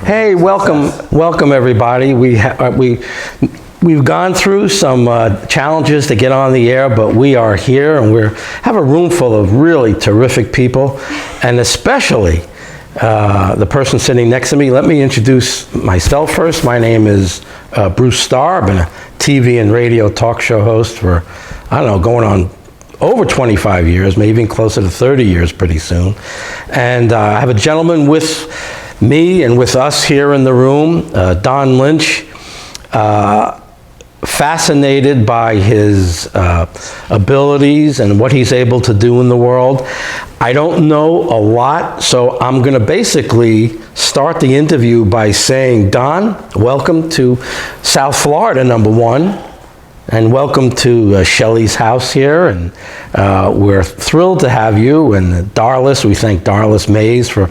Hey, welcome everybody. We've gone through some challenges to get on the air, but we are here and we have a room full of really terrific people, and especially the person sitting next to me. Let me introduce myself first. My name is Bruce Starr. I've been a TV and radio talk show host for, I don't know, going on over 25 years, maybe even closer to 30 years pretty soon. And I have a gentleman with me and with us here in the room, Don Lynch, fascinated by his abilities and what he's able to do in the world. I don't know a lot, so I'm going to basically start the interview by saying, Don, welcome to South Florida, number one, and welcome to Shelley's house here. And we're thrilled to have you, and Darlis, we thank Darlis Mays for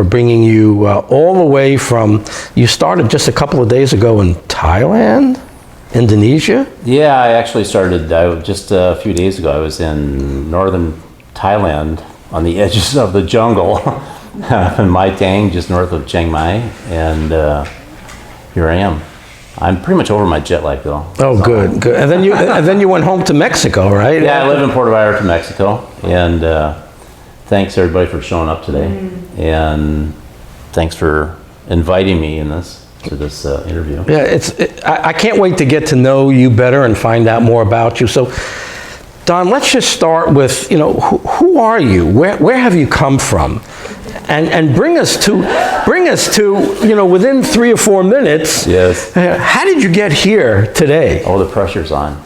bringing you all the way from, you started just a couple of days ago in Thailand? Indonesia? Yeah, I actually started just a few days ago. I was in northern Thailand on the edges of the jungle in Mai Tang, just north of Chiang Mai, and here I am. I'm pretty much over my jet lag though. Oh, so. Good. And then you went home to Mexico, right? Yeah, I live in Puerto Vallarta, Mexico, and thanks everybody for showing up today, and thanks for inviting me to this interview. Yeah, I can't wait to get to know you better and find out more about you. So, Don, let's just start with, who are you? Where have you come from? And bring us to, within 3 or 4 minutes. Yes. How did you get here today? Oh, the pressure's on.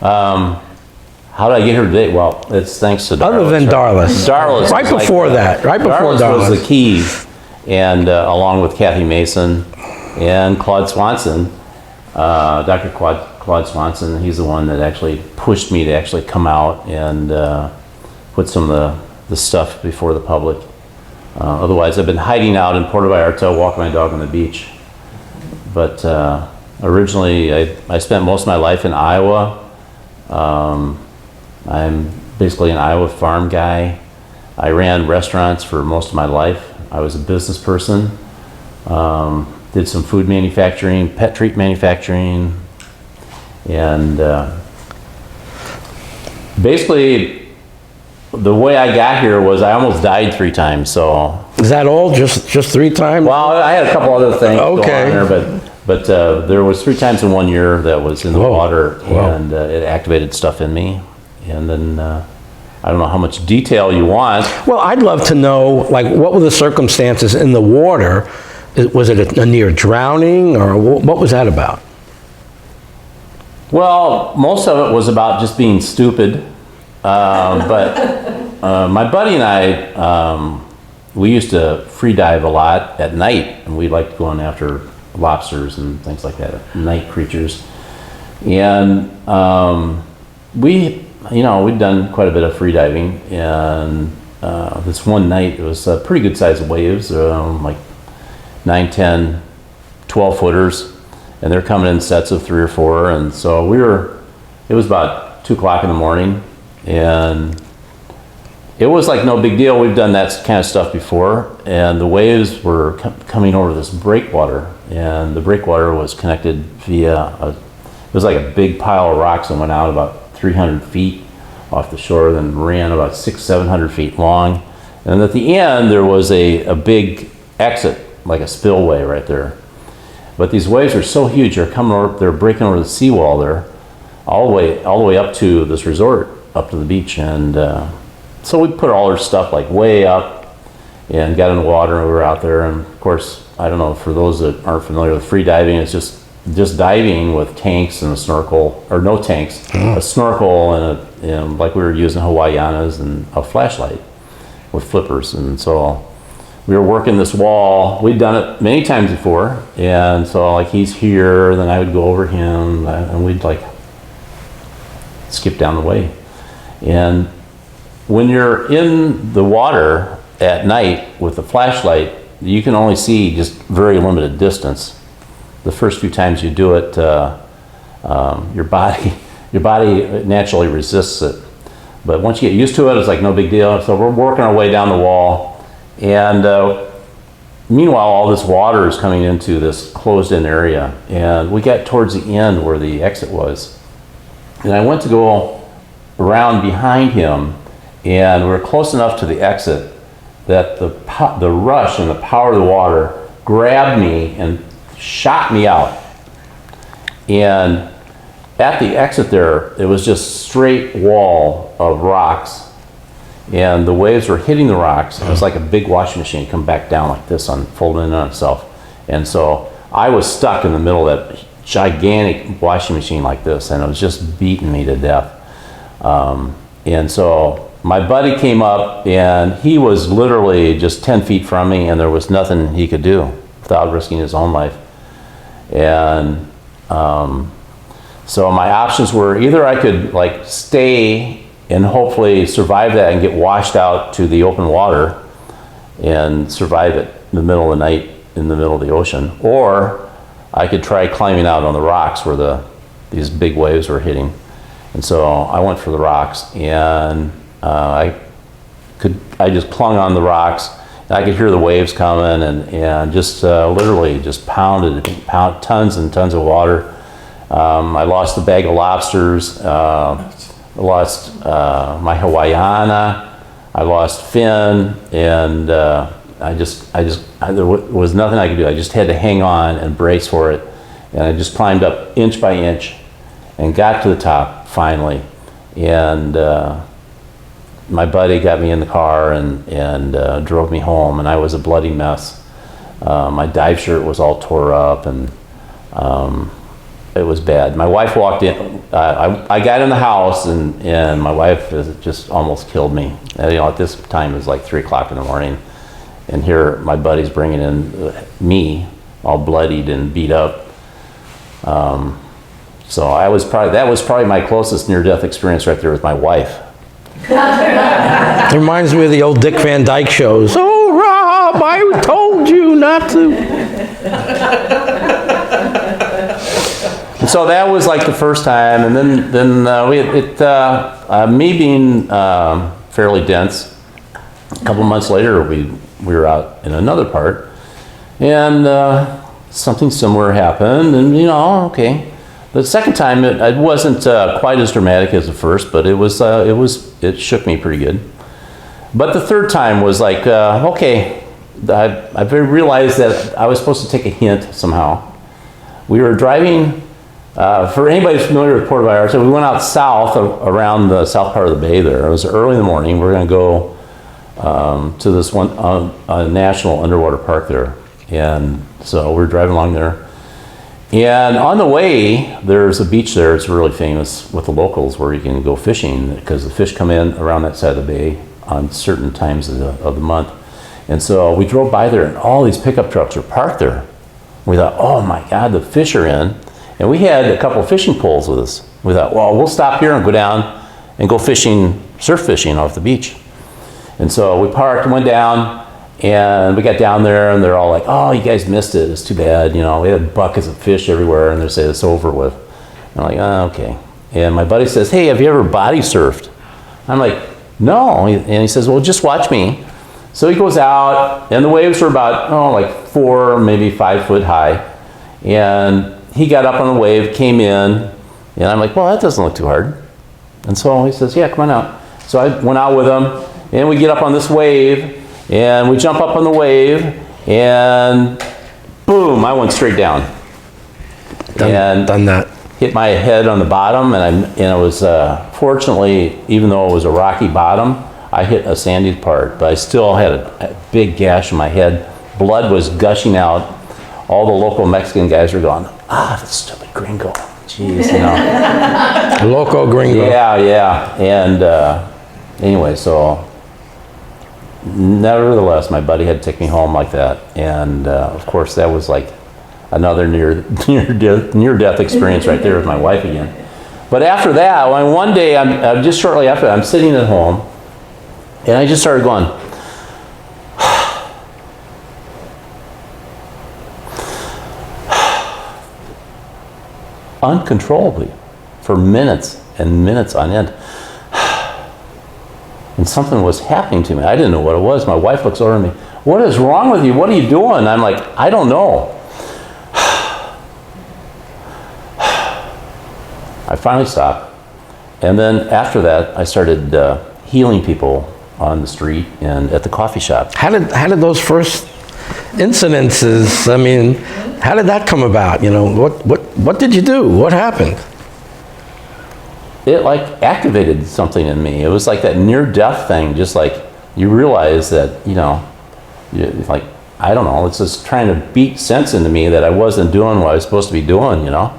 How did I get here today? Well, it's thanks to Darlis. Other than Darlis. Darlis. Right before that. Darlis was the key. And along with Kathy Mason and Claude Swanson, Dr. Claude Swanson, he's the one that actually pushed me to actually come out and put some of the stuff before the public. Otherwise, I've been hiding out in Puerto Vallarta, walking my dog on the beach. But originally, I spent most of my life in Iowa. I'm basically an Iowa farm guy. I ran restaurants for most of my life. I was a business person, did some food manufacturing, pet treat manufacturing, and basically the way I got here was I almost died 3 times. So is that all? Just 3 times? Well, I had a couple other things okay. going on there, but there was 3 times in 1 year that was in the water, and it activated stuff in me, and then. I don't know how much detail you want. Well, I'd love to know, what were the circumstances in the water? Was it a near drowning, or what was that about? Well, most of it was about just being stupid. But my buddy and I, we used to free dive a lot at night, and we liked going after lobsters and things like that, night creatures. And we'd done quite a bit of free diving, and this one night it was pretty good sized waves, like 9, 10, 12 footers, and they're coming in sets of 3 or 4, and so it was about 2 o'clock in the morning, and it was like no big deal. We've done that kind of stuff before, and the waves were coming over this breakwater, and the breakwater was connected via it was like a big pile of rocks that went out about 300 feet off the shore, then ran about 600-700 feet long, and at the end there was a big exit, like a spillway right there. But these waves are so huge, they're breaking over the seawall there, all the way up to this resort, up to the beach, and so we put all our stuff way up and got in the water, and we were out there, and of course, I don't know, for those that aren't familiar with free diving, it's just diving with tanks and a snorkel, or no tanks, a snorkel and like we were using Hawaiianas and a flashlight with flippers. And so we were working this wall. We'd done it many times before, and so he's here, then I would go over him, and we'd skip down the way. And when you're in the water at night with a flashlight, you can only see just very limited distance. The first few times you do it, your body naturally resists it. But once you get used to it, it's like no big deal. So we're working our way down the wall, and meanwhile, all this water is coming into this closed-in area, and we got towards the end where the exit was. And I went to go around behind him, and we were close enough to the exit that the rush and the power of the water grabbed me and shot me out. And at the exit there, it was just straight wall of rocks, and the waves were hitting the rocks. It was like a big washing machine come back down like this, folding in on itself. And so I was stuck in the middle of that gigantic washing machine like this, and it was just beating me to death. And so my buddy came up, and he was literally just 10 feet from me, and there was nothing he could do without risking his own life. And so my options were either I could like stay and hopefully survive that and get washed out to the open water and survive it in the middle of the night in the middle of the ocean, or I could try climbing out on the rocks where these big waves were hitting. And so I went for the rocks, and I just clung on the rocks, and I could hear the waves coming, and just literally just pounded tons and tons of water. I lost the bag of lobsters. I lost my Hawaiiana. I lost Finn, and there was nothing I could do. I just had to hang on and brace for it, and I just climbed up inch by inch, and got to the top finally. And my buddy got me in the car and drove me home, and I was a bloody mess. My dive shirt was all tore up, and it was bad. My wife walked in. I got in the house, and my wife just almost killed me. And, at this time it was like 3 o'clock in the morning, and here my buddy's bringing in me, all bloodied and beat up. So that was probably my closest near-death experience right there with my wife. It reminds me of the old Dick Van Dyke shows. Oh, Rob, I told you not to. And so that was like the first time, and then me being fairly dense. A couple months later, we were out in another part, and something similar happened, and okay. The second time it wasn't quite as dramatic as the first, but it shook me pretty good. But the third time was like okay, I realized that I was supposed to take a hint somehow. We were driving. For anybody who's familiar with Puerto Vallarta, we went out south around the south part of the bay there. It was early in the morning. We were going to go to this one national underwater park there. And so we were driving along there. And on the way, there's a beach there. It's really famous with the locals where you can go fishing because the fish come in around that side of the bay on certain times of the month. And so we drove by there, and all these pickup trucks are parked there. We thought, oh my God, the fish are in. And we had a couple of fishing poles with us. We thought, well, we'll stop here and go down and go fishing, surf fishing off the beach. And so we parked and went down, and we got down there, and they're all like, oh, you guys missed it. It's too bad. We had buckets of fish everywhere, and they say it's over with. I'm like, oh, okay. And my buddy says, hey, have you ever body surfed? I'm like, no. And he says, well, just watch me. So he goes out, and the waves were about, like 4, maybe 5 foot high. And he got up on the wave, came in, and I'm like, well, that doesn't look too hard. And so he says, yeah, come on out. So I went out with him, and we get up on this wave, and we jump up on the wave, and boom, I went straight down. Done that. Hit my head on the bottom, and it was, fortunately, even though it was a rocky bottom, I hit a sandy part, but I still had a big gash in my head. Blood was gushing out. All the local Mexican guys were going, that stupid gringo. Jeez, Loco gringo. Yeah. And anyway, so nevertheless, my buddy had to take me home like that. And of course, that was like another near-death experience right there with my wife again. But after that, one day, just shortly after that, I'm sitting at home, and I just started going, uncontrollably for minutes and minutes on end. And something was happening to me. I didn't know what it was. My wife looks over at me, what is wrong with you? What are you doing? I'm like, I don't know. I finally stopped. And then after that, I started healing people on the street and at the coffee shop. How did those first incidences, I mean, how did that come about? You know, what did you do? What happened? It like activated something in me. It was like that near-death thing, just like you realize that, you know, like, I don't know, it's just trying to beat sense into me that I wasn't doing what I was supposed to be doing, you know?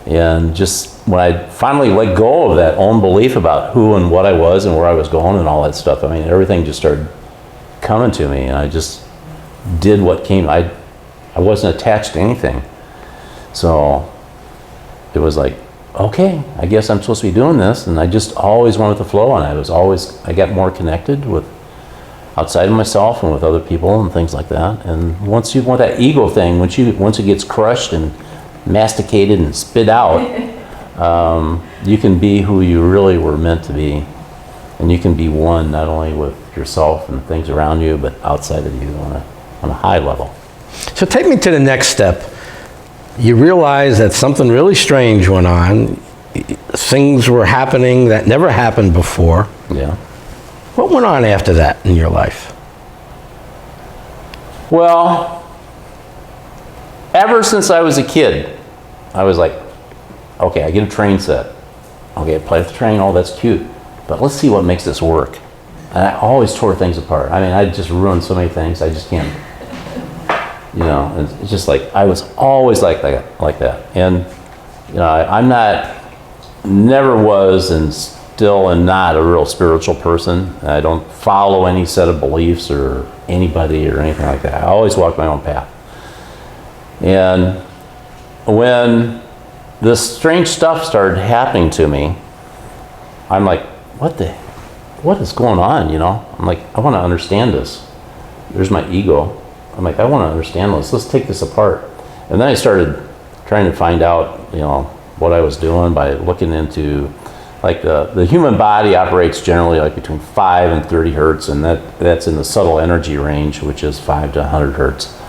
And just when I finally let go of that own belief about who and what I was and where I was going and all that stuff, I mean, everything just started coming to me, and I just did what came. I wasn't attached to anything. So it was like, okay, I guess I'm supposed to be doing this, and I just always went with the flow, and I got more connected with outside of myself and with other people and things like that. And once you want that ego thing, once it gets crushed and masticated and spit out, you can be who you really were meant to be, and you can be one not only with yourself and things around you, but outside of you on a high level. So take me to the next step. You realize that something really strange went on. Things were happening that never happened before. Yeah. What went on after that in your life? Well, ever since I was a kid, I was like, okay, I get a train set. Okay, I play with the train, oh, that's cute. But let's see what makes this work. And I always tore things apart. I mean, I just ruined so many things, I just can't, you know, it's just like, I was always like that. And, you know, I'm never was and still am not a real spiritual person. I don't follow any set of beliefs or anybody or anything like that. I always walk my own path. And when this strange stuff started happening to me, I'm like, what is going on, you know? I'm like, I want to understand this. There's my ego. I'm like, I want to understand this. Let's take this apart. And then I started trying to find out, you know, what I was doing by looking into, like, the human body operates generally like between 5 and 30 hertz, and that's in the subtle energy range, which is 5 to 100 hertz.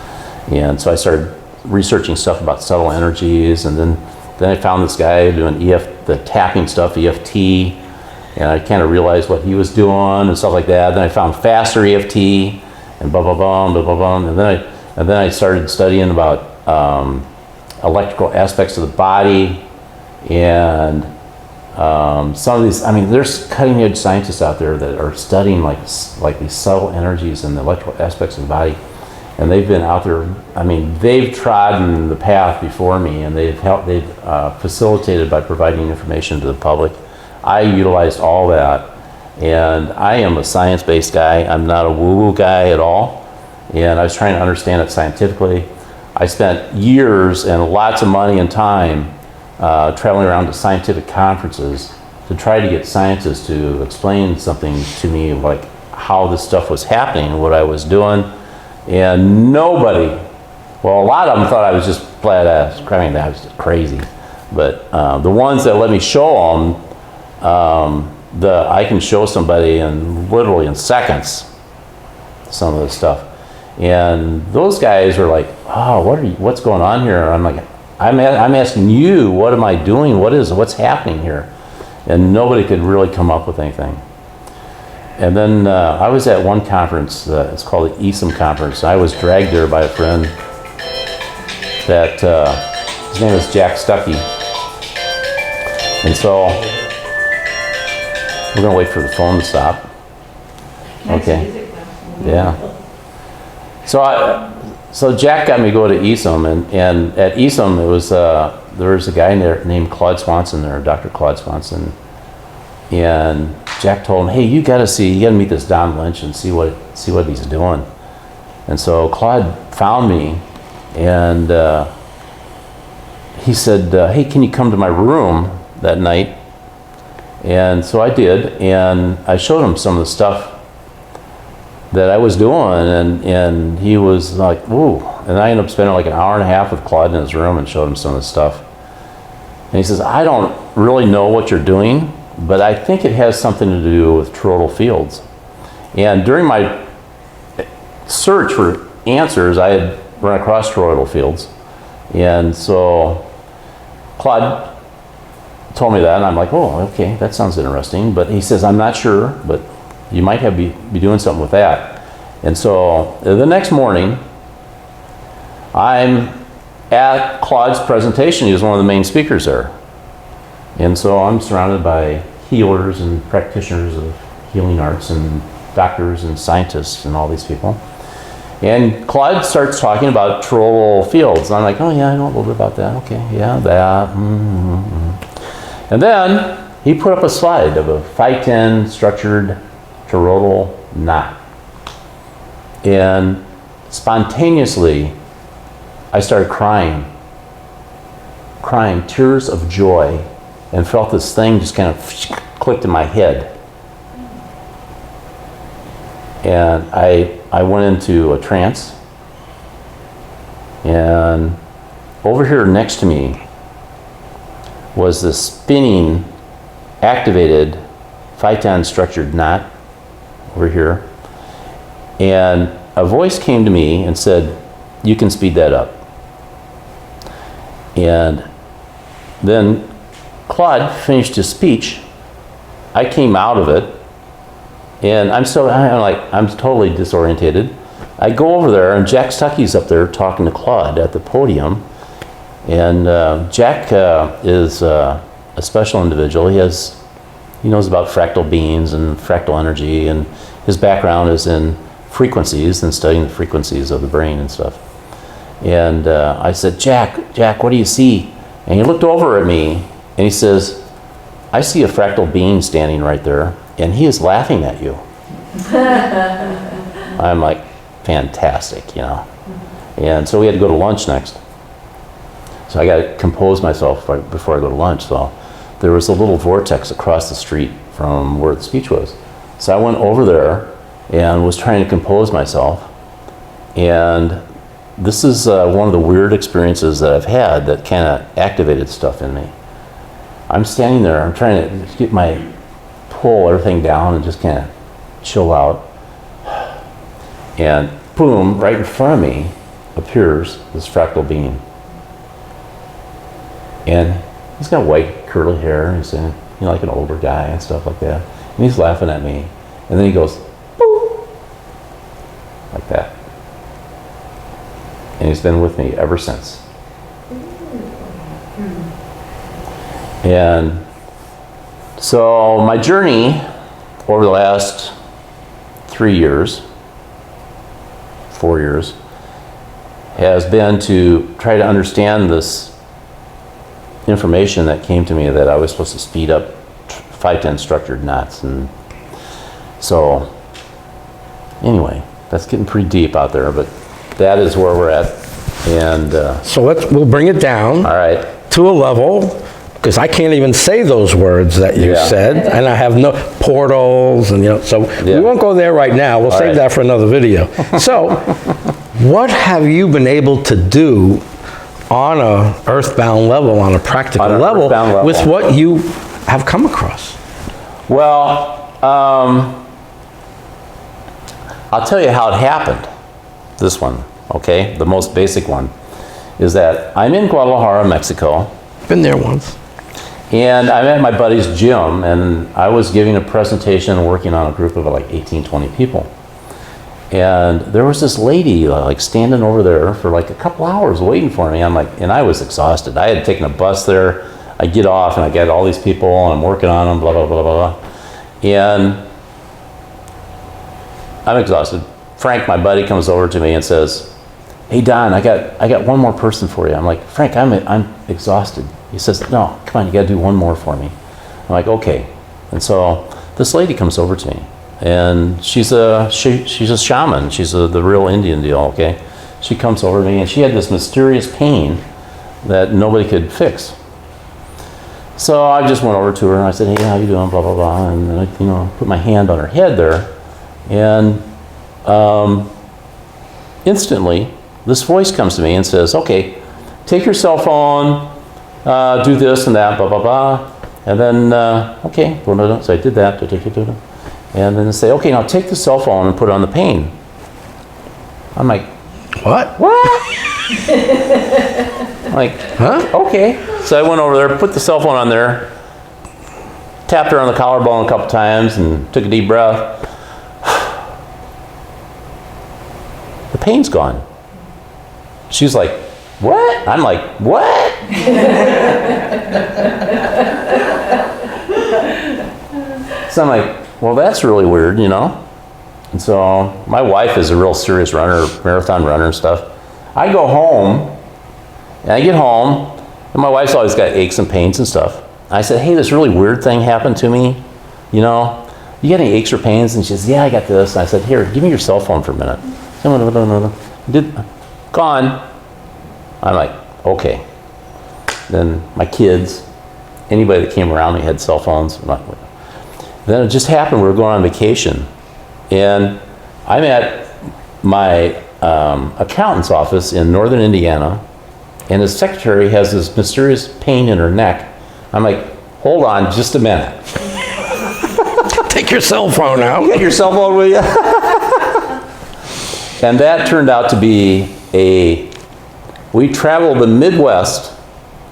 And so I started researching stuff about subtle energies, and then I found this guy doing the tapping stuff, EFT, and I kind of realized what he was doing and stuff like that. Then I found faster EFT, and blah, blah, blah, blah, blah, blah. And then I started studying about electrical aspects of the body, and some of these, I mean, there's cutting edge scientists out there that are studying like these subtle energies and the electrical aspects of the body. And they've been out there, I mean, they've trodden the path before me, and they've facilitated by providing information to the public. I utilized all that, and I am a science-based guy. I'm not a woo-woo guy at all, and I was trying to understand it scientifically. I spent years and lots of money and time traveling around to scientific conferences to try to get scientists to explain something to me, like how this stuff was happening, what I was doing. And nobody, well, a lot of them thought I was just flat ass. I mean, that was just crazy. But the ones that let me show them, I can show somebody literally in seconds some of this stuff. And those guys are like, oh, what's going on here? I'm like, I'm asking you, what am I doing? What's happening here? And nobody could really come up with anything. And then I was at one conference, it's called the ESOM conference. I was dragged there by a friend that, his name is Jack Stuckey. And so, we're gonna wait for the phone to stop. Okay. Yeah. So Jack got me to go to ESOM, and at ESOM there was a guy there named Claude Swanson there, Dr. Claude Swanson. And Jack told him, hey, you gotta meet this Don Lynch and see what he's doing. And so Claude found me, and he said, hey, can you come to my room that night? And so I did, and I showed him some of the stuff that I was doing, and he was like, ooh. And I ended up spending like an hour and a half with Claude in his room and showed him some of the stuff. And he says, I don't really know what you're doing, but I think it has something to do with toroidal fields. And during my search for answers, I had run across toroidal fields. And so Claude told me that, and I'm like, oh, okay, that sounds interesting. But he says, I'm not sure, but you might have be doing something with that. And so the next morning, I'm at Claude's presentation. He was one of the main speakers there. And so I'm surrounded by healers and practitioners of healing arts and doctors and scientists and all these people. And Claude starts talking about toroidal fields. And I'm like, oh yeah, I know a little bit about that. Okay, yeah, that. And then he put up a slide of a 510 structured toroidal knot. And spontaneously, I started crying, tears of joy, and felt this thing just kind of clicked in my head. And I went into a trance, and over here next to me was this spinning, activated 510 structured knot over here. And a voice came to me and said, you can speed that up. And then Claude finished his speech. I came out of it, and I'm totally disorientated. I go over there, and Jack Stuckey's up there talking to Claude at the podium. And Jack is a special individual. He knows about fractal beings and fractal energy, and his background is in frequencies and studying the frequencies of the brain and stuff. And I said, Jack, what do you see? And he looked over at me and he says, I see a fractal being standing right there, and he is laughing at you. I'm like, fantastic, And so we had to go to lunch next. So I got to compose myself before I go to lunch. So there was a little vortex across the street from where the speech was. So I went over there and was trying to compose myself. And this is one of the weird experiences that I've had that kind of activated stuff in me. I'm standing there, I'm trying to pull everything down and just kind of chill out. And boom, right in front of me appears this fractal being. And he's got white curly hair, and he's like an older guy and stuff like that. And he's laughing at me. And then he goes, boop, like that. And he's been with me ever since. And so my journey over the last 4 years, has been to try to understand this information that came to me that I was supposed to speed up 510 structured knots. And so anyway, that's getting pretty deep out there, but that is where we're at. And so we'll bring it down, all right, to a level, because I can't even say those words that you said, and I have no portals, and so we won't go there right now. We'll save that for another video. So what have you been able to do on a earthbound level, on a practical level, with what you have come across? Well, I'll tell you how it happened. This one, okay? The most basic one is that I'm in Guadalajara, Mexico. Been there once. And I'm at my buddy's gym, and I was giving a presentation and working on a group of like 18, 20 people. And there was this lady like standing over there for like a couple hours waiting for me. And I was exhausted. I had taken a bus there. I get off and I get all these people and I'm working on them, blah, blah, blah, blah, blah. And I'm exhausted. Frank, my buddy, comes over to me and says, hey Don, I got one more person for you. I'm like, Frank, I'm exhausted. He says, no, come on, you gotta do one more for me. I'm like, okay. And so this lady comes over to me, and she's a shaman. She's the real Indian deal, okay? She comes over to me, and she had this mysterious pain that nobody could fix. So I just went over to her and I said, hey, how you doing, blah, blah, blah. And I, put my hand on her head there, and instantly this voice comes to me and says, okay, take your cell phone, do this and that, blah, blah, blah. And then, okay, so I did that. And then they say, okay, now take the cell phone and put it on the pain. I'm like, What? I'm like, Huh? okay. So I went over there, put the cell phone on there, tapped her on the collarbone a couple times, and took a deep breath. The pain's gone. She's like, what? I'm like, what? So I'm like, well, that's really weird, you know? And so my wife is a real serious runner, marathon runner and stuff. I go home, and I get home, and my wife's always got aches and pains and stuff. I said, hey, this really weird thing happened to me, you know? You got any aches or pains? And she says, yeah, I got this. And I said, here, give me your cell phone for a minute. Gone. I'm like, okay. Then my kids, anybody that came around me had cell phones. Then it just happened, we were going on vacation. And I'm at my accountant's office in northern Indiana, and his secretary has this mysterious pain in her neck. I'm like, hold on just a minute. Take your cell phone out. You got your cell phone with you? And that turned out to be we traveled the Midwest.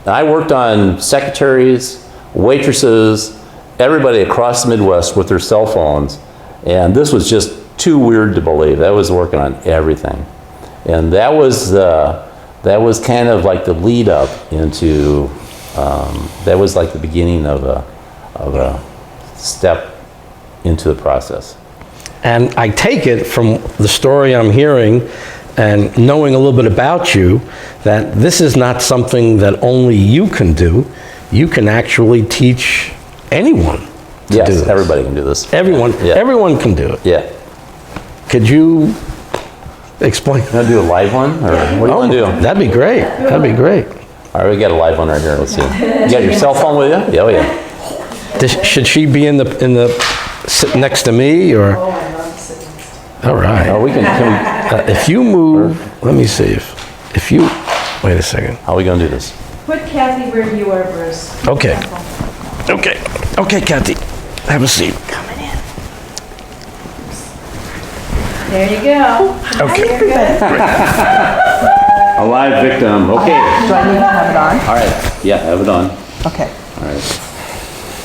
I worked on secretaries, waitresses, everybody across the Midwest with their cell phones. And this was just too weird to believe. That was working on everything. And that was kind of like the lead up into, that was like the beginning of a step into the process. And I take it from the story I'm hearing and knowing a little bit about you that this is not something that only you can do. You can actually teach anyone to do this. Everybody can do this. Everyone can do it. Yeah. Could you explain? You want to do a live one? Or what do you want to do? That'd be great. That'd be great. All right, we got a live one right here. Let's see. You got your cell phone with you? Yeah, oh yeah. Should she be in the sit next to me or? Oh, I love sitting next to All right. Or we can If you move, let me see if you, wait a second. how are we going to do this? Put Kathy where you are, Bruce. Okay. Okay, Kathy, have a seat. There you go. Okay. You're good. A live victim. Okay. Do I need to have it on? All right. Yeah, have it on. Okay. All right.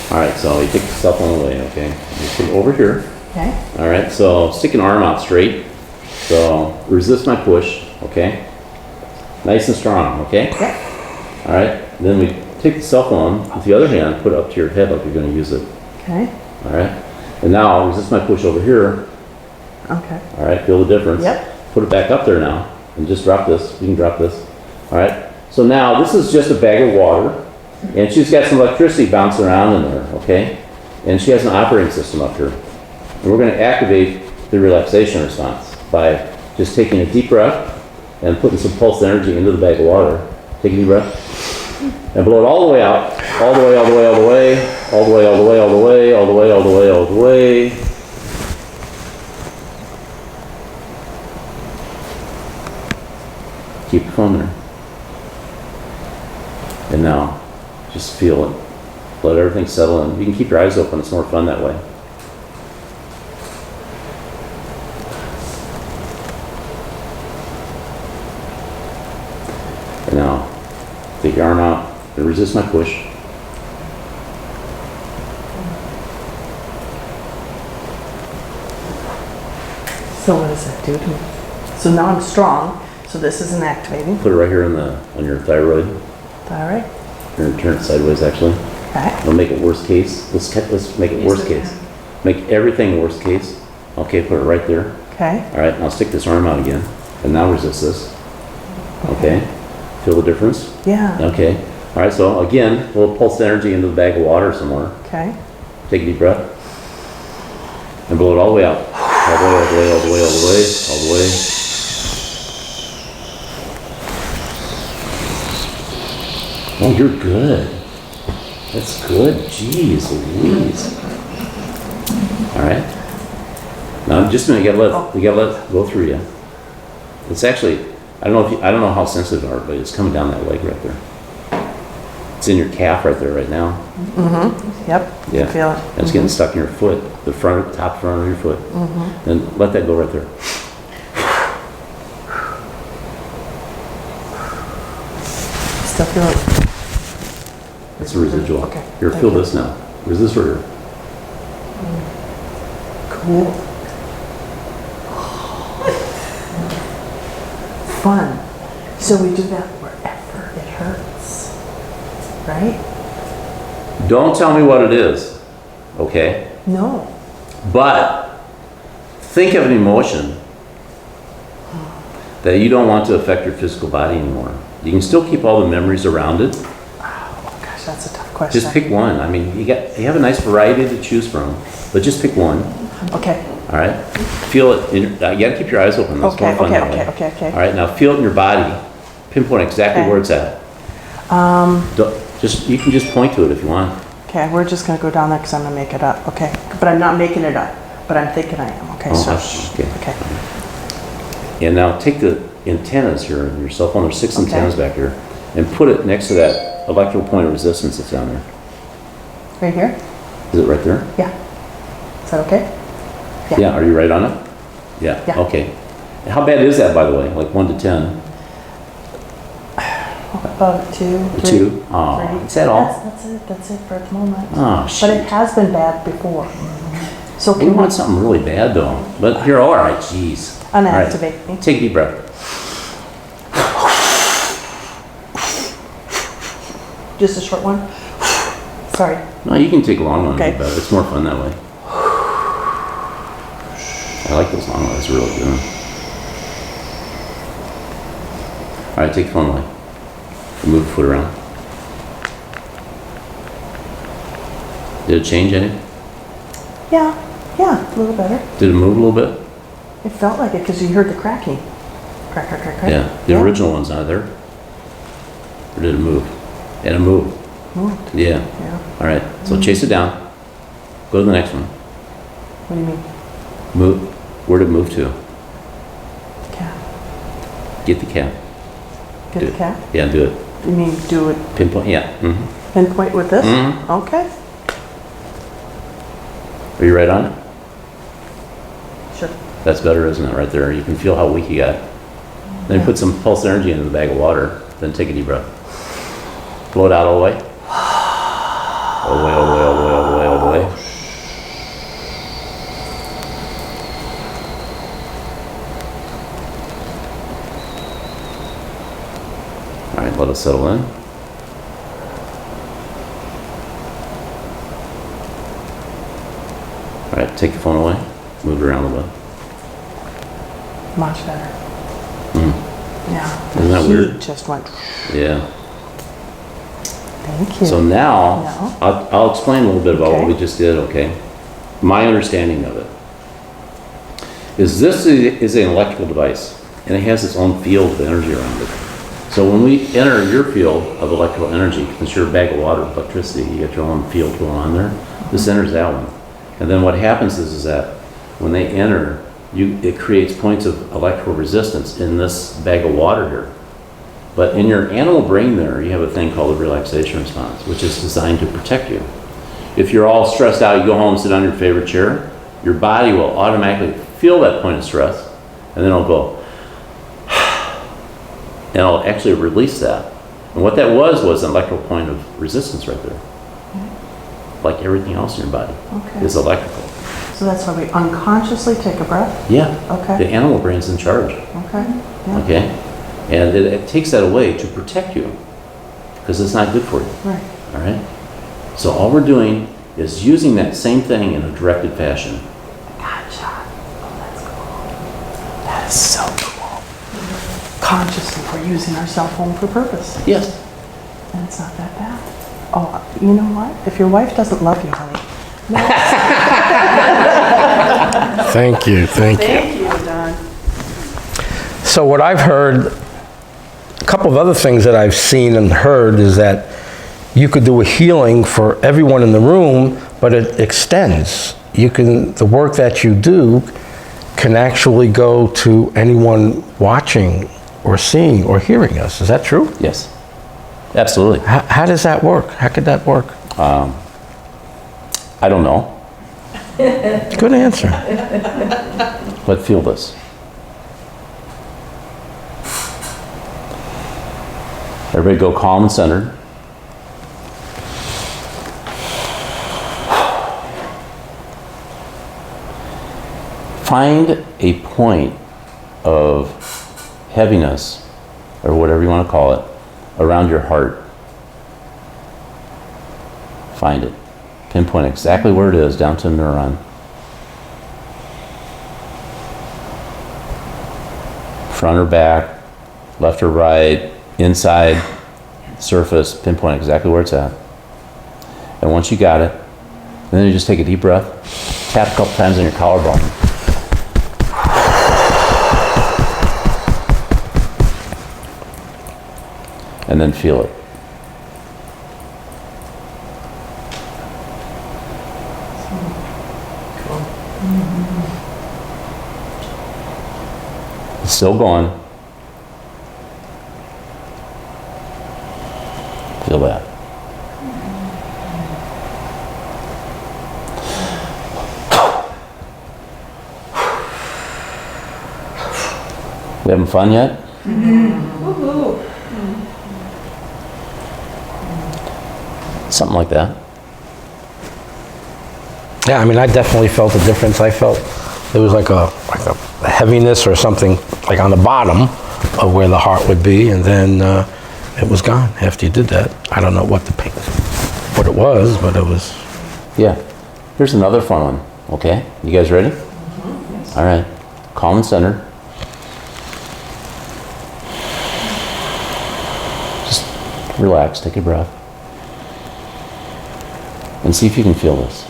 All right, so you take the cell phone away, okay? You put it over here. Okay. All right, so stick an arm out straight. So resist my push, okay? Nice and strong, okay? Yep. All right, then we take the cell phone with the other hand, put it up to your head like you're going to use it. Okay. All right, and now resist my push over here. Okay. All right, feel the difference. Yep. Put it back up there now, and just drop this. You can drop this. All right, so now this is just a bag of water, and she's got some electricity bouncing around in there, okay? And she has an operating system up here. And we're going to activate the relaxation response by just taking a deep breath and putting some pulse energy into the bag of water. Take a deep breath. And blow it all the way out. All the way, all the way, all the way. All the way, all the way, all the way, all the way, all the way, all the way. Keep the phone there. And now, just feel it. Let everything settle in. You can keep your eyes open. It's more fun that way. And now, take your arm out and resist my push. So what does that do to me? So now I'm strong. So this isn't activating. Put it right here on your thyroid. Thyroid. You're gonna turn it sideways actually. Okay. We'll make it worst case. Let's make it worst case. Make everything worst case. Okay, put it right there. Okay. All right, now stick this arm out again. And now resist this. Okay. Feel the difference? Yeah. Okay. All right, so again, a little pulse energy into the bag of water some more. Okay. Take a deep breath. And blow it all the way out. All the way, all the way, all the way, all the way, all the way. Oh, you're good. That's good. Jeez Louise. All right. Now, just a minute. We gotta let it go through you. It's actually, I don't know how sensitive you are, but it's coming down that leg right there. It's in your calf right there right now. Mm-hmm. Yep. Yeah. I feel it. And it's getting stuck in your foot, the top front of your foot. And let that go right there. Still feel it. It's a residual. Okay. Here, Thank feel you. this now. Where's this right here? Cool. Fun. So we do that wherever it hurts, right? Don't tell me what it is, okay? No. But think of an emotion that you don't want to affect your physical body anymore. You can still keep all the memories around it. Oh gosh, that's a tough question. Just pick one. I mean, you have a nice variety to choose from, but just pick one. Okay. All right. Feel it. You gotta keep your eyes open. That's more fun that way. Okay. All right. Now feel it in your body. Pinpoint exactly Okay. where it's at. You can just point to it if you want. Okay, we're just gonna go down there because I'm gonna make it up. Okay, but I'm not making it up. But I'm thinking I am. Okay, so Okay. okay. And now take the antennas here on your cell phone. There's 6 Okay. antennas back here, and put it next to that electrical point of resistance that's down there. Right here. Is it right there? Yeah. Is that okay? Yeah. Yeah. Are you right on it? Yeah. Yeah. Okay. How bad is that, by the way? Like 1 to 10? About 2, 3. 2? Oh, three. is that all? That's it for the moment. Oh, But shit. it has been bad before. So We can we want something really bad though. But you're all right, jeez. All right. unactivate me? Take a deep breath. Just a short one? Sorry. No, you can take a long one, Okay. but it's more fun that way. I like those long ones, really good. All right, take the phone away. Move the foot around. Did it change any? Yeah, a little better. Did it move a little bit? It felt like it because you heard the cracking. Crack, crack, crack, crack. Yeah. The original one's not there. Or did it move? And it moved. Moved. Yeah. Yeah. All right. So chase it down. Go to the next one. What do you mean? Move. Where did it move to? Cat. Get the cap. Get Do the it. cat? Yeah, do it. You mean do it Pinpoint. Yeah. pinpoint with this? Mhm. Okay. Are you right on it? Sure. That's better, isn't it? Right there. You can feel how weak you got. Then put some pulse energy into the bag of water. Then take a deep breath. Blow it out all the way. All the way, all the way, all the way, all the way, all the way. All right, let it settle in. All right, take the phone away. Move it around a little bit. Much better. Yeah. Isn't that Heat weird? just went. Yeah. Thank you. So now, No. I'll explain a little bit about what Okay. we just did, okay? My understanding of it is this is an electrical device, and it has its own field of energy around it. So when we enter your field of electrical energy, since you're a bag of water with electricity, you got your own field going on there, this enters that one. And then what happens is that when they enter, it creates points of electrical resistance in this bag of water here. But in your animal brain there, you have a thing called a relaxation response, which is designed to protect you. If you're all stressed out, you go home and sit on your favorite chair, your body will automatically feel that point of stress, and then it'll go, and it'll actually release that. And what that was an electrical point of resistance right there. Like everything else in your body Okay. is electrical. So that's why we unconsciously take a breath? Yeah. Okay. The animal brain's in charge. Okay. Yeah. Okay? And it takes that away to protect you because it's not good for you. Right. All right? So all we're doing is using that same thing in a directed fashion. Gotcha. Oh, that's cool. That is so cool. Consciously, we're using our cell phone for purpose. Yes. And it's not that bad. Oh, you know what? If your wife doesn't love you, honey. Thank you. Thank you, Don. So what I've heard, a couple of other things that I've seen and heard is that you could do a healing for everyone in the room, but it extends. The work that you do can actually go to anyone watching or seeing or hearing us. Is that true? Yes. Absolutely. How does that work? How could that work? I don't know, Good answer. but feel this. Everybody go calm and centered. Find a point of heaviness, or whatever you want to call it, around your heart. Find it. Pinpoint exactly where it is, down to a neuron. Front or back, left or right, inside, surface, pinpoint exactly where it's at. And once you got it, then you just take a deep breath, tap a couple times on your collarbone. And then feel it. It's still going. Feel that. We having fun yet? Woohoo. Something like that. Yeah, I mean, I definitely felt a difference. I felt there was like a heaviness or something like on the bottom of where the heart would be, and then it was gone after you did that. I don't know what the pain, what it was, but it was. Yeah. Here's another fun one. Okay, you guys ready? All right. Calm and centered. Just relax. Take a breath. And see if you can feel this.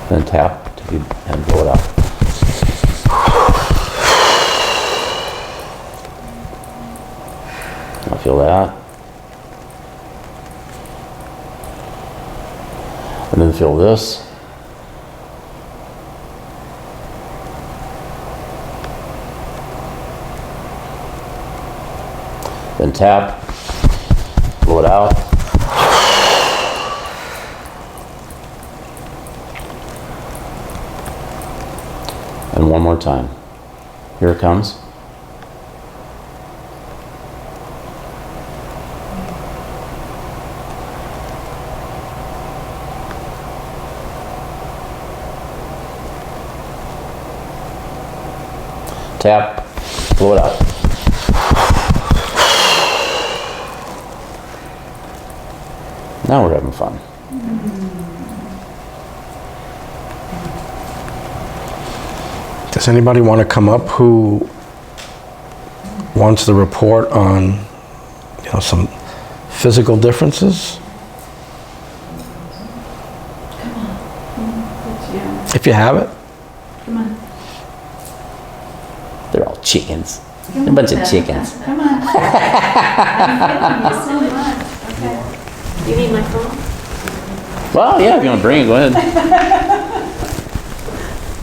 Then tap and blow it out. I feel that. And then feel this. Then tap, blow it out. And one more time. Here it comes. Tap, blow it out. Now we're having fun. Does anybody want to come up who wants to report on, some physical differences? If you have it. Come on. They're all chickens. They're a bunch of chickens. Come on. I'm feeling you so much. Okay. You need my phone? Well, yeah, if you want to bring it, go ahead.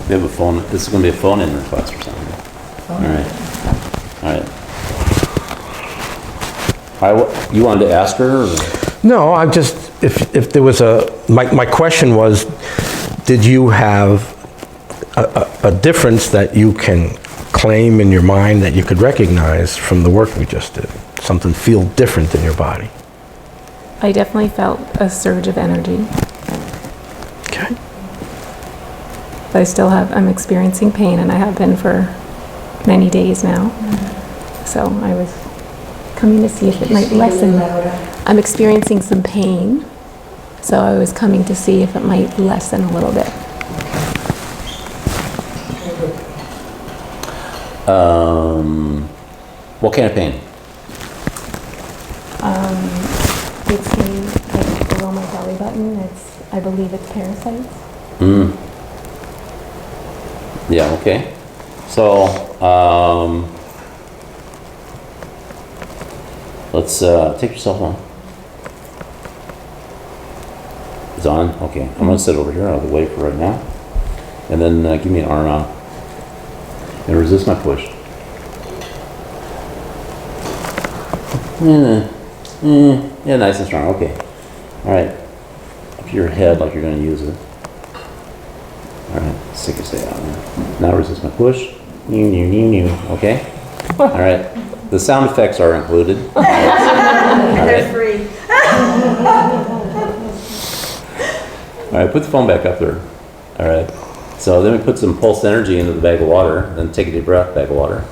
We have a phone. This is going to be a phone-in request or something. All right. You wanted to ask her? Or? No, I'm just, if there was my question was, did you have a difference that you can claim in your mind that you could recognize from the work we just did? Something feel different in your body? I definitely felt a surge of energy. Okay. But I'm experiencing pain, and I have been for many days now. So I was coming to see if it might lessen. I'm experiencing some pain, so I was coming to see if it might lessen a little bit. What kind of pain? It's like below my belly button. I believe it's parasites. Yeah, okay. So, let's take yourself on. It's on? Okay. I'm going to sit over here out of the way for right now. And then give me an arm out. And resist my push. Yeah, nice and strong. Okay. All right. Up to your head like you're going to use it. All right. Stick your stay on there. Now resist my push. Okay? All right. The sound effects are included. All They're right. free. All right, put the phone back up there. All right. So then we put some pulse energy into the bag of water. Then take a deep breath, bag of water.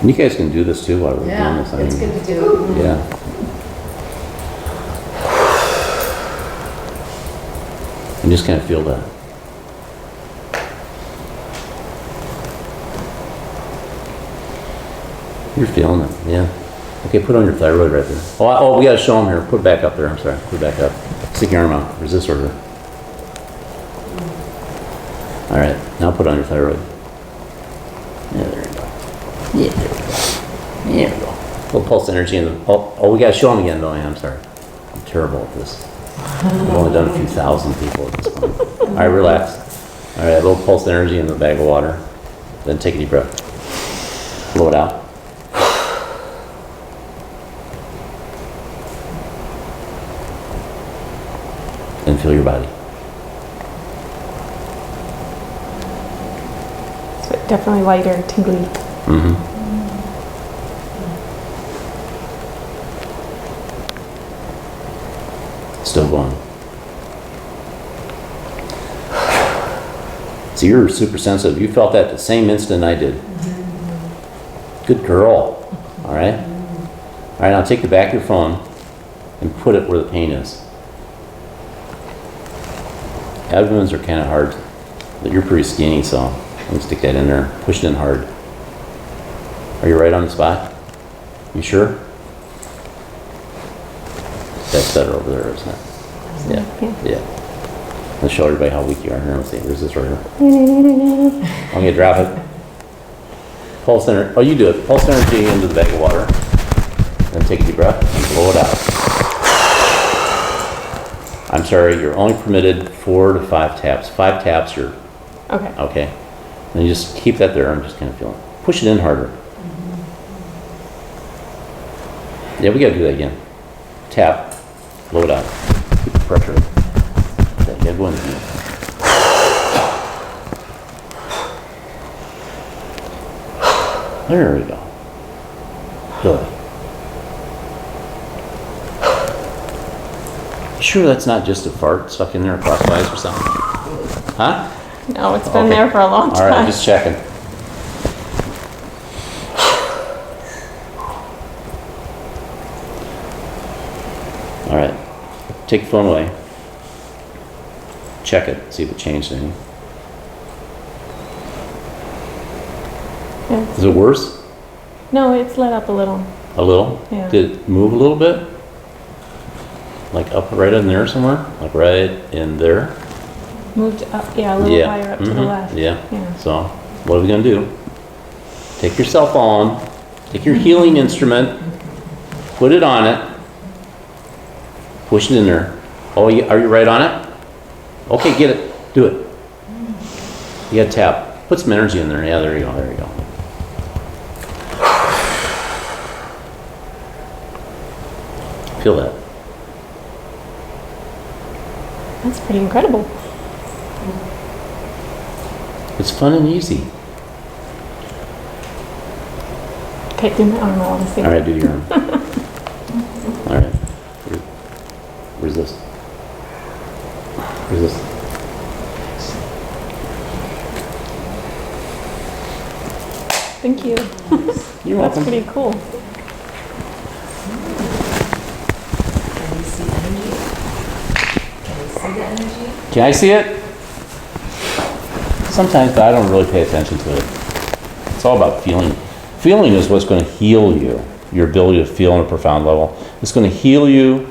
And you guys can do this too while we're doing this. It's good to do. Yeah. And just kind of feel that. You're feeling it, yeah. Okay, put on your thyroid right there. Oh, we gotta show them here. Put it back up there, I'm sorry. Put it back up. Stick your arm out. Resist order. All right, now put on your thyroid. Yeah, there you go. Yeah, there we go. There we go. A little pulse energy in the, oh, we gotta show them again, don't we? I'm sorry. I'm terrible at this. I've only done a few thousand people at this point. All right, relax. All right, a little pulse energy in the bag of water. Then take a deep breath. Blow it out. And feel your body. So definitely lighter, tingly. Mm-hmm. Still going. So you're super sensitive. You felt that the same instant I did. Good girl. All right? All right, now take the back of your phone and put it where the pain is. Abdomens are kind of hard, but you're pretty skinny, so let me stick that in there. Push it in hard. Are you right on the spot? You sure? That's better over there, isn't it? Yeah. Yeah. Let's show everybody how weak you are here. Let's see. There's this right here. I'm going to drop it. Pulse energy. Oh, you do it. Pulse energy into the bag of water. Then take a deep breath and blow it out. I'm sorry, you're only permitted 4 to 5 taps. 5 taps, you're Okay. okay. And you just keep that there. I'm just kind of feeling it. Push it in harder. Yeah, we got to do that again. Tap, blow it out. Keep the pressure. Yeah, go in again. There we go. Good. Sure, that's not just a fart stuck in there crosswise or something? Huh? No, it's been Okay. there for a long All time. right, just checking. All right, take the phone away. Check it, see if it changed anything. Yeah. Is it worse? No, it's let up a little. A little? Yeah. Did it move a little bit? Like up right in there somewhere? Like right in there? Moved up, yeah, a little Yeah. higher up to the Mhm. left. Yeah. Yeah. So, what are we gonna do? Take your cell phone, take your healing instrument, put it on it, push it in there. Oh, are you right on it? Okay, get it. Do it. You gotta tap. Put some energy in there. Yeah, there you go. There you go. Feel that. That's pretty incredible. It's fun and easy. Okay, do my arm. I want to see. All right, do your arm. All right. Resist. Resist. Thank you. You're That's welcome. pretty cool. Can you see energy? Can you see the energy? Can I see it? Sometimes, but I don't really pay attention to it. It's all about feeling. Feeling is what's going to heal you, your ability to feel on a profound level. It's going to heal you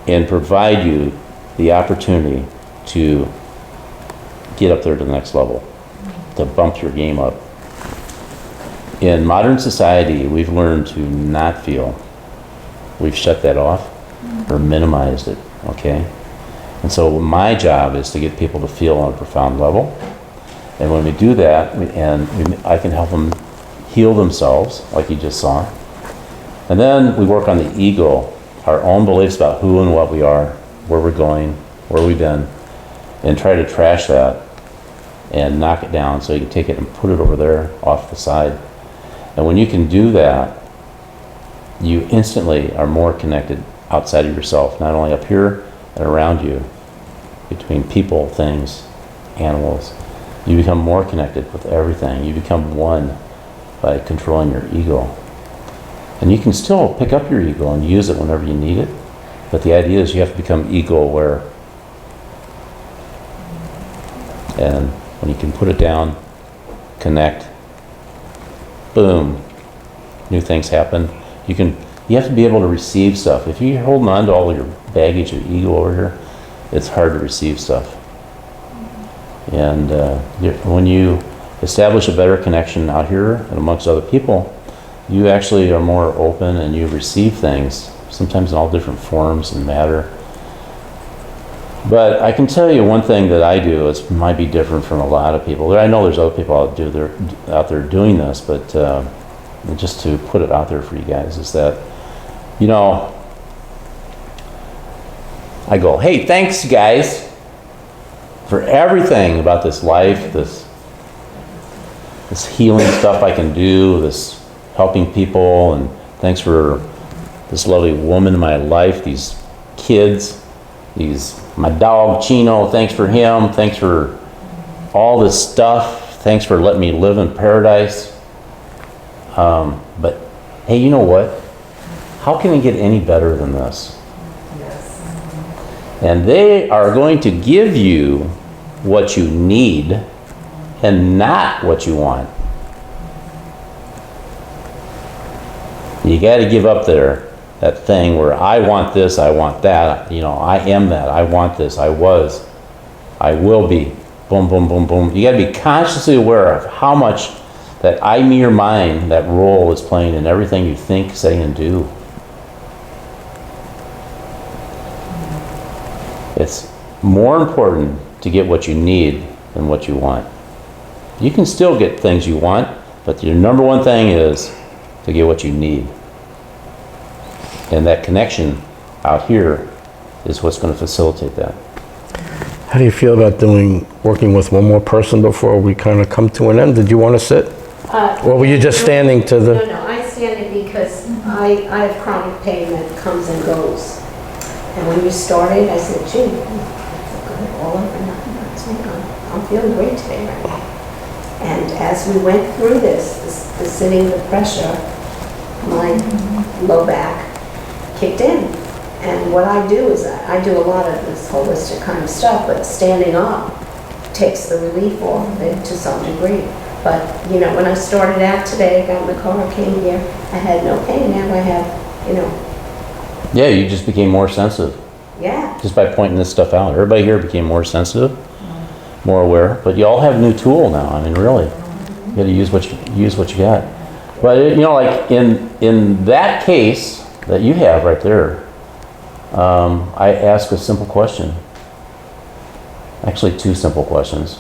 and provide you the opportunity to get up there to the next level, to bump your game up. In modern society, we've learned to not feel. We've shut that off or minimized it, okay? And so my job is to get people to feel on a profound level. And when we do that, I can help them heal themselves, like you just saw. And then we work on the ego our own beliefs about who and what we are, where we're going, where we've been, and try to trash that and knock it down so you can take it and put it over there off the side. And when you can do that, you instantly are more connected outside of yourself, not only up here and around you, between people, things, animals. You become more connected with everything. You become one by controlling your ego. And you can still pick up your ego and use it whenever you need it, but the idea is you have to become ego aware. And when you can put it down, connect, boom, new things happen. You have to be able to receive stuff. If you're holding on to all your baggage of ego over here, it's hard to receive stuff. And when you establish a better connection out here and amongst other people, you actually are more open and you receive things, sometimes in all different forms and matter. But I can tell you one thing that I do, it might be different from a lot of people. I know there's other people out there doing this, but just to put it out there for you guys is that, you know, I go, hey, thanks guys for everything about this life, this healing stuff I can do, this helping people, and thanks for this lovely woman in my life, these kids, my dog Chino, thanks for him, thanks for all this stuff, thanks for letting me live in paradise. But hey, you know what? How can it get any better than this? Yes. And they are going to give you what you need and not what you want. You got to give up that thing where I want this, I want that, you know, I am that, I want this, I was, I will be, boom, boom, boom, boom. You got to be consciously aware of how much that I, me, or mine, that role is playing in everything you think, say, and do. It's more important to get what you need than what you want. You can still get things you want, but your number one thing is to get what you need. And that connection out here is what's going to facilitate that. How do you feel about working with one more person before we kind of come to an end? Did you want to sit? Or were you just standing to the... No, I'm standing because I have chronic pain that comes and goes. And when you started, I said, gee, that's good, all over nothing. I'm feeling great today right now. And as we went through the sitting, the pressure, my low back kicked in. And what I do is I do a lot of this holistic kind of stuff, but standing up takes the relief off of it to some degree. But, you know, when I started out today, got in the car, came here, I had no pain. Now I have, you know. Yeah, you just became more sensitive. Yeah. Just by pointing this stuff out. Everybody here became more sensitive, more aware. But you all have a new tool now. I mean, really. You got to use what you got. But, you know, like in that case that you have right there, I ask a simple question. Actually, two simple questions.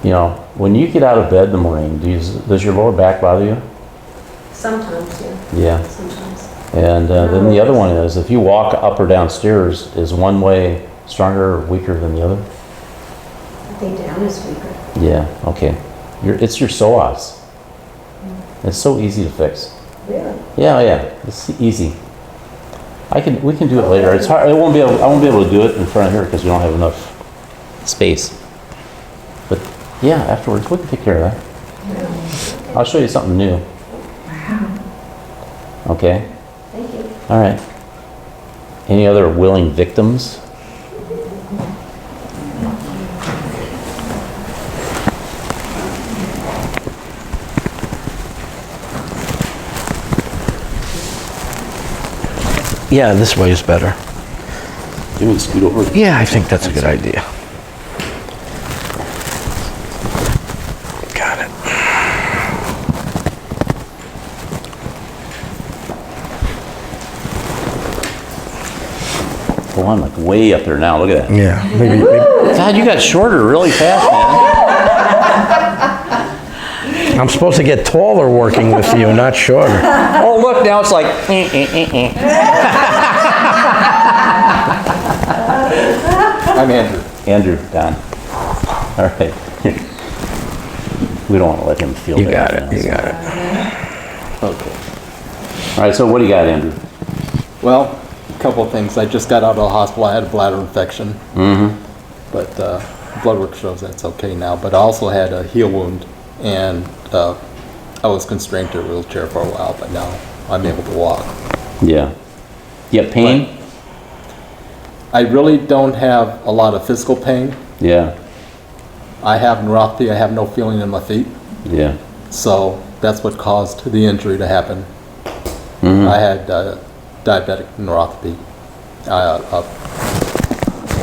You know, when you get out of bed in the morning, does your lower back bother you? Sometimes, yeah. Yeah. Sometimes. And then the other one is, if you walk up or down stairs, is one way stronger or weaker than the other? I think down is weaker. Yeah, okay. It's your psoas. It's so easy to fix. Really? Yeah, it's easy. We can do it later. It's hard. I won't be able to do it in front of here because we don't have enough space. But yeah, afterwards we can take care of that. I'll show you something new. Okay. Thank you. All right. Any other willing victims? Yeah, this way is better. You want to scoot over? Yeah, I think that's a good idea. Got it. Oh, I'm like way up there now. Look at that. Yeah, maybe. God, you got shorter really fast, man. I'm supposed to get taller working with you, not shorter. Oh, look, now it's like, I'm Andrew. Andrew, Don. All right. We don't want to let him feel You got bad. it, you got it. Okay. All right, so what do you got, Andrew? Well, a couple of things. I just got out of the hospital. I had a bladder infection. But blood work shows that's okay now. But I also had a heel wound, and I was constrained to a wheelchair for a while, but now I'm able to walk. Yeah. You have pain? I really don't have a lot of physical pain. Yeah. I have neuropathy. I have no feeling in my feet. Yeah. So that's what caused the injury to happen. I had diabetic neuropathy.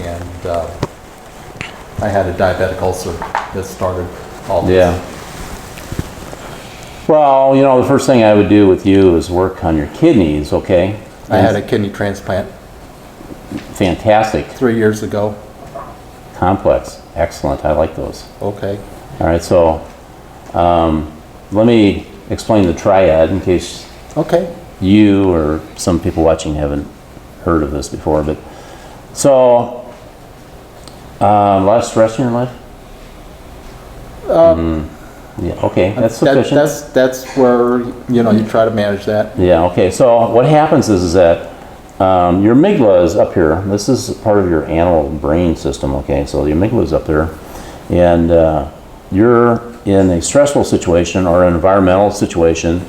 And I had a diabetic ulcer that started all this. Yeah. Well, you know, the first thing I would do with you is work on your kidneys, okay? I had a kidney transplant Fantastic. 3 years ago. Complex. Excellent. I like those. Okay. All right, so let me explain the triad in case Okay. you or some people watching haven't heard of this before. But so, a lot of stress in your life? Yeah, okay, that's sufficient. That's where, you know, you try to manage that. Yeah, okay, so what happens is that your amygdala is up here. This is part of your animal brain system, okay? So the amygdala is up there, and you're in a stressful situation or an environmental situation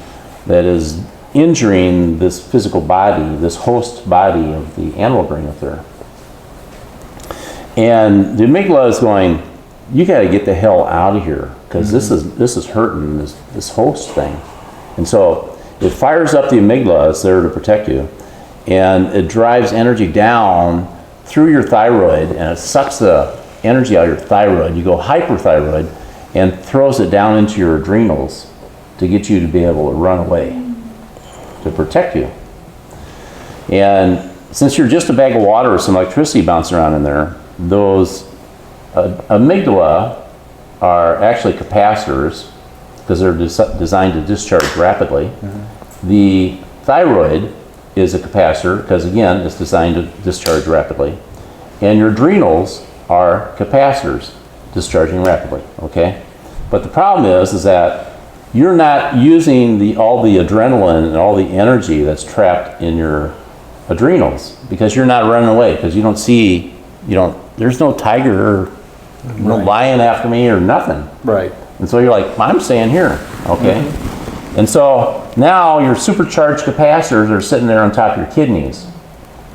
that is injuring this physical body, this host body of the animal brain up there. And the amygdala is going, you got to get the hell out of here, because this is hurting this host thing. And so it fires up the amygdala. It's there to protect you, and it drives energy down through your thyroid, and it sucks the energy out of your thyroid. You go hyperthyroid and throws it down into your adrenals to get you to be able to run away, to protect you. And since you're just a bag of water with some electricity bouncing around in there, those amygdala are actually capacitors, because they're designed to discharge rapidly. The thyroid is a capacitor, because again, it's designed to discharge rapidly. And your adrenals are capacitors, discharging rapidly, okay? But the problem is that you're not using all the adrenaline and all the energy that's trapped in your adrenals, because you're not running away, because you don't see, there's no tiger or no lion after me or nothing. Right. And so you're like, I'm staying here, okay? And so now your supercharged capacitors are sitting there on top of your kidneys.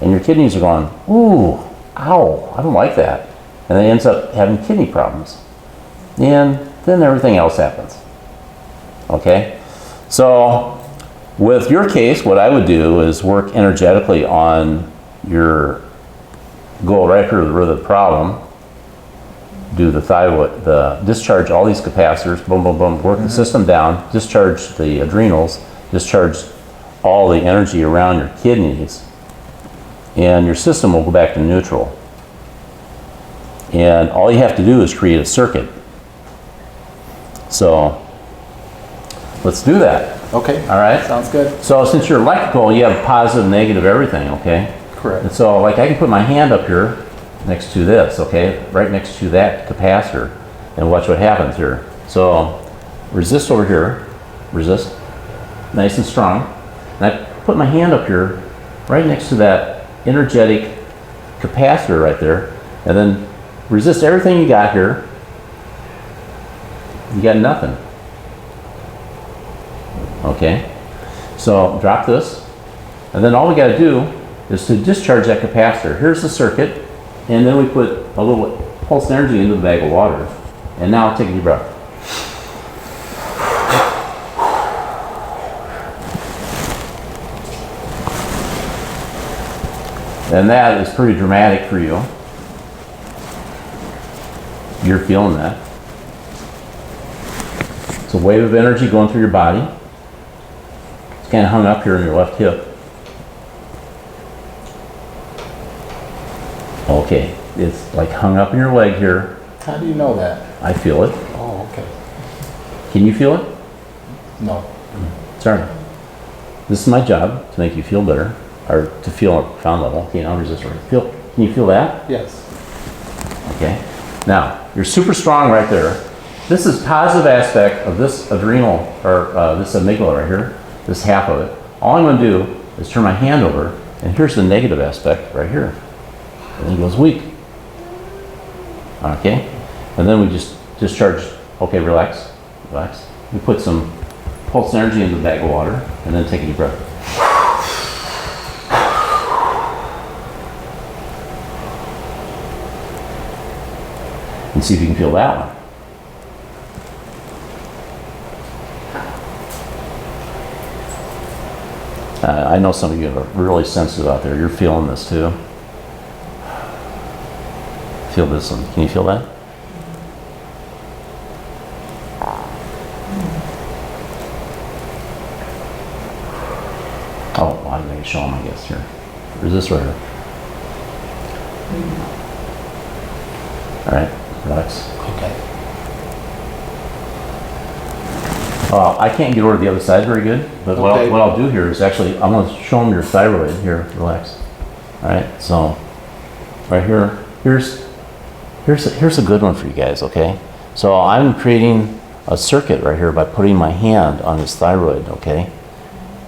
And your kidneys are going, ooh, ow, I don't like that. And it ends up having kidney problems. And then everything else happens. Okay? So with your case, what I would do is work energetically on go right after the root of the problem, do the thyroid, discharge all these capacitors, boom, boom, boom, work the system down, discharge the adrenals, discharge all the energy around your kidneys, and your system will go back to neutral. And all you have to do is create a circuit. So let's do that. Okay. All right? Sounds good. So since you're electrical, you have positive, negative, everything, okay? Correct. And so like I can put my hand up here next to this, okay? Right next to that capacitor, and watch what happens here. So resist over here, resist, nice and strong. And I put my hand up here right next to that energetic capacitor right there, and then resist everything you got here. You got nothing. Okay? So drop this, and then all we got to do is to discharge that capacitor. Here's the circuit, and then we put a little pulse energy into the bag of water. And now take a deep breath. And that is pretty dramatic for you. You're feeling that. It's a wave of energy going through your body. It's kind of hung up here in your left hip. Okay, it's like hung up in your leg here. How do you know that? I feel it. Oh, okay. Can you feel it? No. Sorry. This is my job to make you feel better, or to feel on a profound level. Okay, now resist. Feel. Can you feel that? Yes. Okay. Now you're super strong right there. This is positive aspect of this adrenal, or this amygdala right here. This half of it. All I'm going to do is turn my hand over, and here's the negative aspect right here. And it goes weak. Okay. And then we just discharge. Okay, relax, relax. We put some pulse energy into the bag of water, and then take a deep breath. And see if you can feel that one. I know some of you are really sensitive out there. You're feeling this too. Feel this one. Can you feel that? Oh, well, I'm going to show them, I guess, here. Resist right here. All right, relax. Okay. I can't get over to the other side very good, but Okay. what I'll do here is actually, I'm going to show them your thyroid. Here, relax. All right, so right here, here's a good one for you guys, okay? So I'm creating a circuit right here by putting my hand on his thyroid, okay?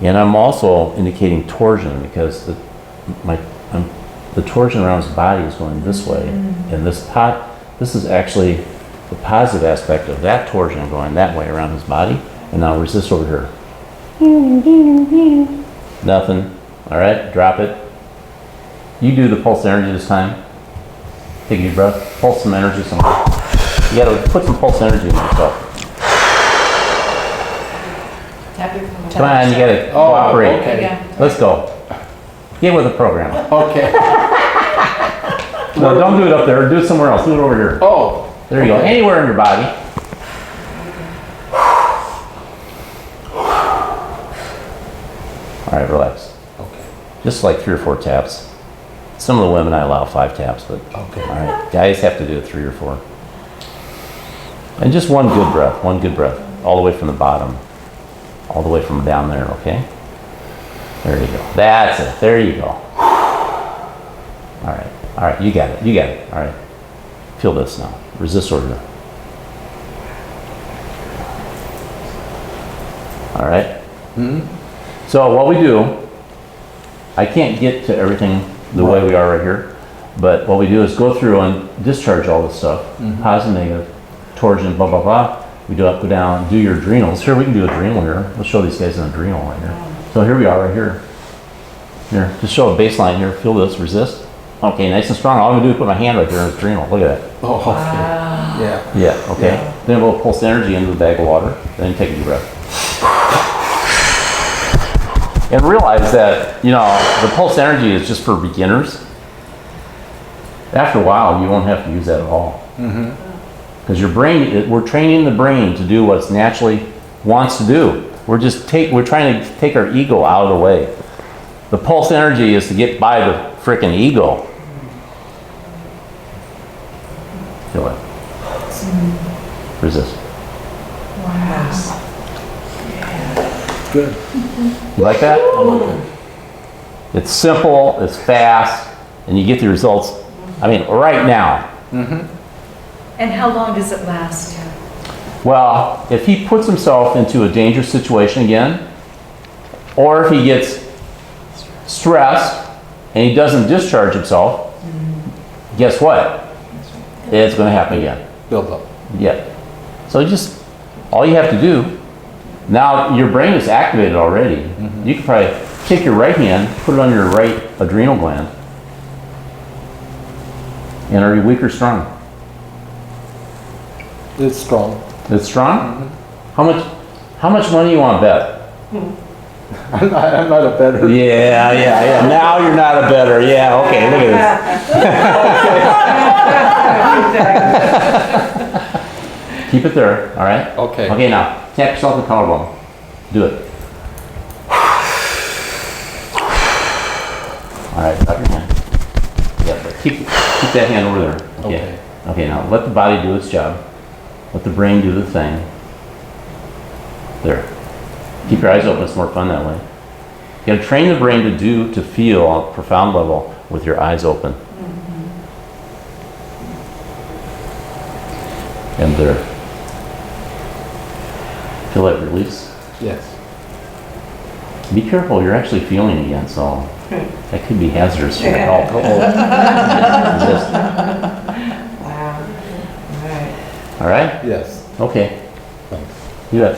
And I'm also indicating torsion because the torsion around his body is going this way, and this is actually the positive aspect of that torsion going that way around his body. And now resist over here. Nothing. All right, drop it. You do the pulse energy this time. Take a deep breath. Pulse some energy somewhere. You got to put some pulse energy in yourself. Come on, you got to cooperate. Okay. Let's go. Get with the program. Okay. No, don't do it up there. Do it somewhere else. Do it over here. Oh. There you go. Anywhere in your body. All right, relax. Okay. Just like 3 or 4 taps. Some of the women I allow 5 taps, but Okay. all right, guys have to do it 3 or 4. And just one good breath, all the way from the bottom, all the way from down there. Okay. There you go. That's it. There you go. All right, you got it. All right, feel this now. Resist order. All right. So what we do, I can't get to everything the way we are right here, but what we do is go through and discharge all this stuff, positive, negative, torsion, blah, blah, blah. We do up, go down, do your adrenals. Here, we can do adrenal here. We'll show these guys an adrenal right here. So here we are right here. Here, just show a baseline here. Feel this, resist. Okay, nice and strong. All I'm gonna do is put my hand right there in adrenal. Look at that. Oh, okay. Yeah. Yeah, okay. Then we'll pulse energy into the bag of water. Then take a deep breath. And realize that, you know, the pulse energy is just for beginners. After a while, you won't have to use that at all. Because your brain, we're training the brain to do what's naturally wants to do. We're trying to take our ego out of the way. The pulse energy is to get by the frickin' ego. Feel it. Resist. Good. You like that? It's simple, it's fast, and you get the results, I mean, right now. And how long does it last? Well, if he puts himself into a dangerous situation again, or if he gets stressed and he doesn't discharge himself, guess what? It's going to happen again. Build up. Yeah. So just, all you have to do, now your brain is activated already. You could probably take your right hand, put it on your right adrenal gland. And are you weak or strong? It's strong. It's strong? How much money you want to bet? I'm not a better. Yeah. Now you're not a better. Yeah, okay, look at this. Keep it there, all right? Okay. Okay, now, tap yourself in the collarbone. Do it. All right, drop your hand. Yeah, but keep that hand over there. Okay. Okay, now let the body do its job. Let the brain do the thing. There. Keep your eyes open, it's more fun that way. You gotta train the brain to feel on a profound level with your eyes open. And there. Feel that release? Yes. Be careful, you're actually feeling again, so that could be hazardous for your health. Just- Wow. All right. All right? Yes. Okay. Thanks. You bet.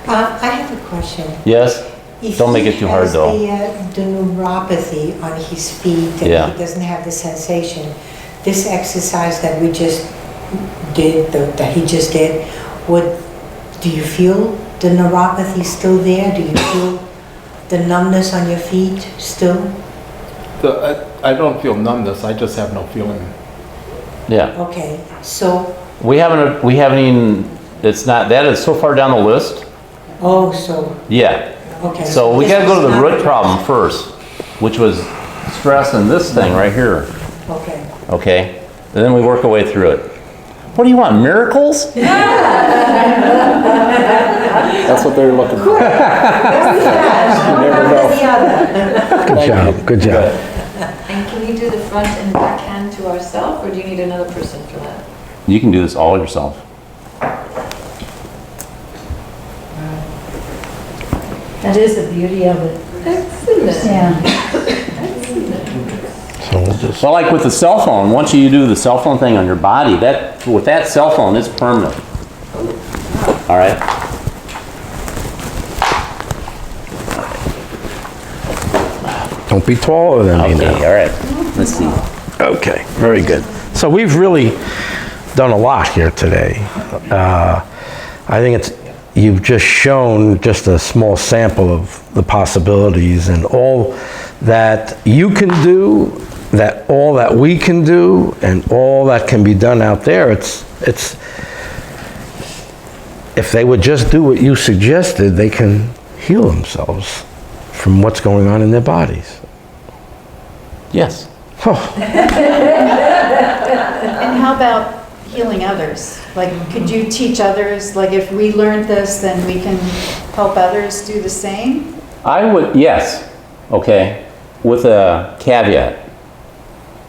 I have a question. Yes? If Don't make it too hard, though. He has the neuropathy on his feet and Yeah. he doesn't have the sensation, this exercise that we just did, that he just did, do you feel the neuropathy still there? Do you feel the numbness on your feet still? I don't feel numbness, I just have no feeling. Yeah. Okay, so, We haven't even, it's not, that is so far down the list. so, Yeah. okay. So we this gotta go to was the not- root problem first, which was stress in this thing right here, Okay. okay? And then we work our way through it. What do you want, miracles? That's what they're looking for. You never know. Good job, good job. And can you do the front and back hand to ourselves, or do you need another person for that? You can do this all yourself. That is the beauty of it. Excellent. Yeah. So we'll just, So like with the cell phone, once you do the cell phone thing on your body, with that cell phone, it's permanent. All right? don't be taller than me Okay, now. all right. Let's see. Okay, very good. So we've really done a lot here today. I think you've just shown just a small sample of the possibilities and all that you can do, all that we can do, and all that can be done out there. It's if they would just do what you suggested, they can heal themselves from what's going on in their bodies. Yes. Oh. And how about healing others? Like, could you teach others, like if we learned this, then we can help others do the same? I would, yes, okay, with a caveat.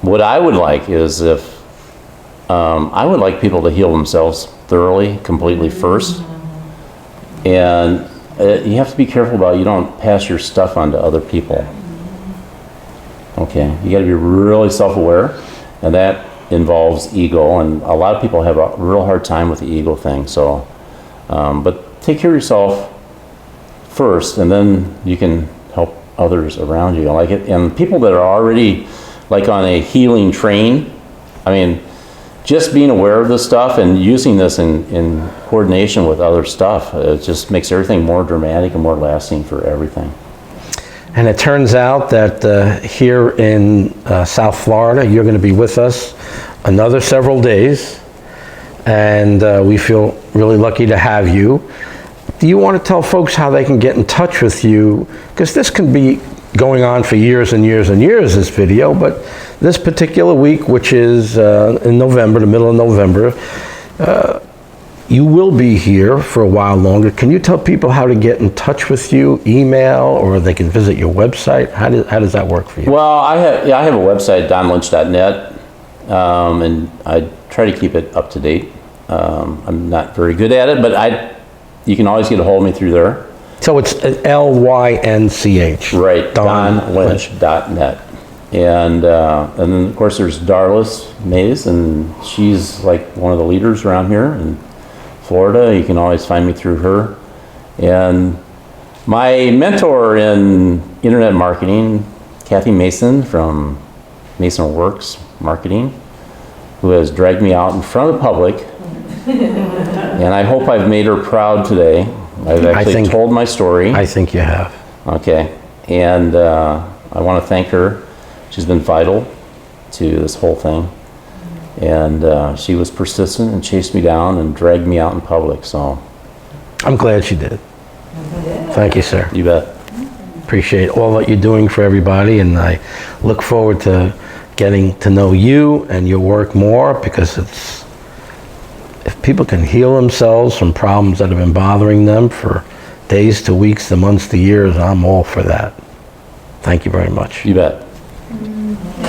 What I would like is I would like people to heal themselves thoroughly, completely first. And you have to be careful about you don't pass your stuff on to other people. Okay, you got to be really self-aware, and that involves ego, and a lot of people have a real hard time with the ego thing. So, but take care of yourself first, and then you can help others around you. Like it, and people that are already like on a healing train. I mean, just being aware of this stuff and using this in coordination with other stuff, it just makes everything more dramatic and more lasting for everything. And it turns out that here in South Florida, you're going to be with us another several days, and we feel really lucky to have you. Do you want to tell folks how they can get in touch with you? Because this can be going on for years and years and years, this video, but this particular week, which is in November, the middle of November, you will be here for a while longer. Can you tell people how to get in touch with you, email, or they can visit your website? How does that work for you? Well, I have a website, donlynch.net, and I try to keep it up to date. I'm not very good at it, but you can always get a hold of me through there. So it's Lynch. Right, donlynch.net. And then, of course, there's Darlis Mays, and she's like one of the leaders around here in Florida. You can always find me through her. And my mentor in internet marketing, Kathy Mason from Mason Works Marketing, who has dragged me out in front of the public. And I hope I've made her proud today. I've actually told my story. I think you have. Okay. And I want to thank her. She's been vital to this whole thing. And she was persistent and chased me down and dragged me out in public, so. I'm glad she did. Thank you, sir. You bet. Appreciate all that you're doing for everybody, and I look forward to getting to know you and your work more, because people can heal themselves from problems that have been bothering them for days to weeks to months to years, I'm all for that. Thank you very much. You bet.